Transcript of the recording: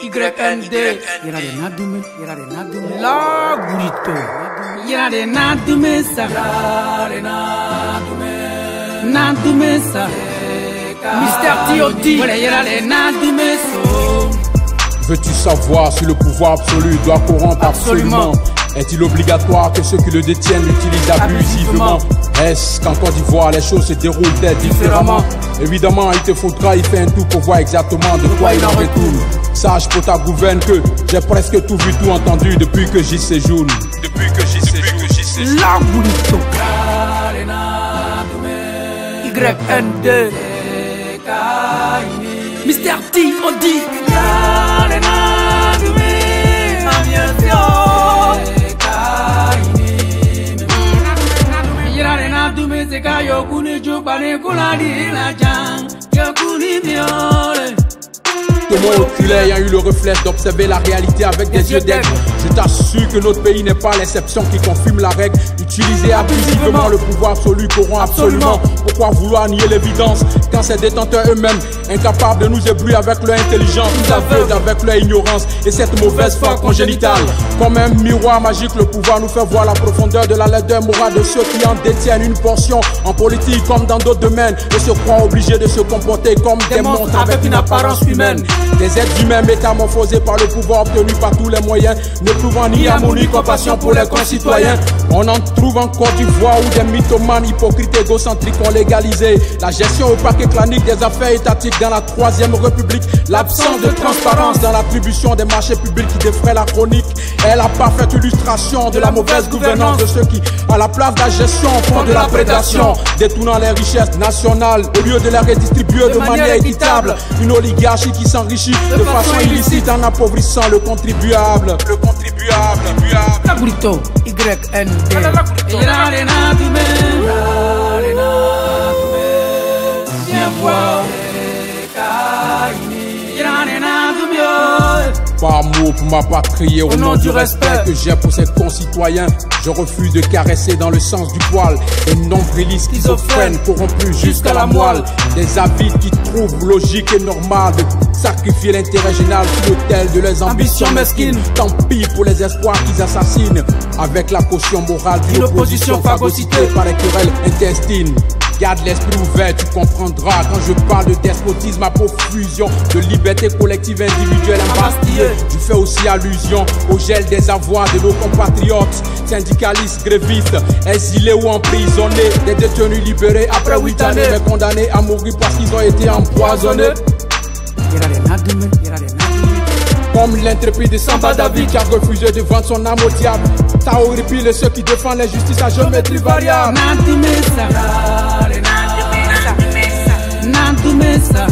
YND. Yerade nadume, la burrito. Yerade nadume sa. Nadume sa. Mr. T.O.D. Yerade nadume so. Veux-tu savoir si le pouvoir absolu doit corrompre absolument? Est-il obligatoire que ceux qui le détiennent l'utilisent abusivement? Est-ce qu'en Côte d'Ivoire les choses se déroulent différemment? Évidemment, il te faudra y faire un tour pour voir exactement de quoi il en retourne. Sache pour ta gouverne que j'ai presque tout vu, tout entendu depuis que j'y séjourne. La Boulito. YND. Mr. T.O.D. Témoin oculaire ayant eu le réflexe d'observer la réalité avec des yeux d'aigle, je t'assure que notre pays n'est pas l'exception qui confirme la règle. Utiliser abusivement le pouvoir absolu corrompt absolument. Pourquoi vouloir nier l'évidence quand ces détenteurs eux-mêmes, incapables de nous éblouir avec leur intelligence, nous aveugles avec leur ignorance et cette mauvaise foi congénitale? Comme un miroir magique, le pouvoir nous fait voir la profondeur de la laideur morale de ceux qui en détiennent une portion en politique comme dans d'autres domaines et se croient obligés de se comporter comme des monstres avec une apparence humaine. Des êtres humains métamorphosés par le pouvoir obtenu par tous les moyens, ne trouvant ni amour ni compassion pour les concitoyens. On en trouve en Côte d'Ivoire où des mythomanes hypocrites égocentriques ont légalisé la gestion opaque et clanique des affaires étatiques dans la Troisième République. L'absence de transparence dans l'attribution des marchés publics qui défraient la chronique est la parfaite illustration de la mauvaise gouvernance de ceux qui, à la place de la gestion, font de la prédation, détournant les richesses nationales au lieu de les redistribuer de manière équitable. Une oligarchie qui s'enrichit de façon illicite en appauvrissant le contribuable. La Burrito. YND. Viens voir. Par amour pour ma patrie et au nom du respect que j'ai pour ses concitoyens, je refuse de caresser dans le sens du poil des nombrilistes schizophrènes corrompus jusqu'à la moelle, des avides qui trouvent logique et normal de sacrifier l'intérêt général sur l'autel de leurs ambitions mesquines. Tant pis pour les espoirs qu'ils assassinent avec la caution morale d'une opposition phagocytée par les querelles intestines. Garde l'esprit ouvert, tu comprendras quand je parle de despotisme à profusion, de liberté collective individuelle embastillée. Je fais aussi allusion au gel des avoirs de nos compatriotes, syndicalistes, grévistes, exilés ou emprisonnés, des détenus libérés après 8 années, mais condamnés à mourir parce qu'ils ont été empoisonnés. Comme l'intrépide Samba David qui a refusé de vendre son âme au diable. Taoripil et ceux qui défendent la justice à géométrie variable. Natumesa.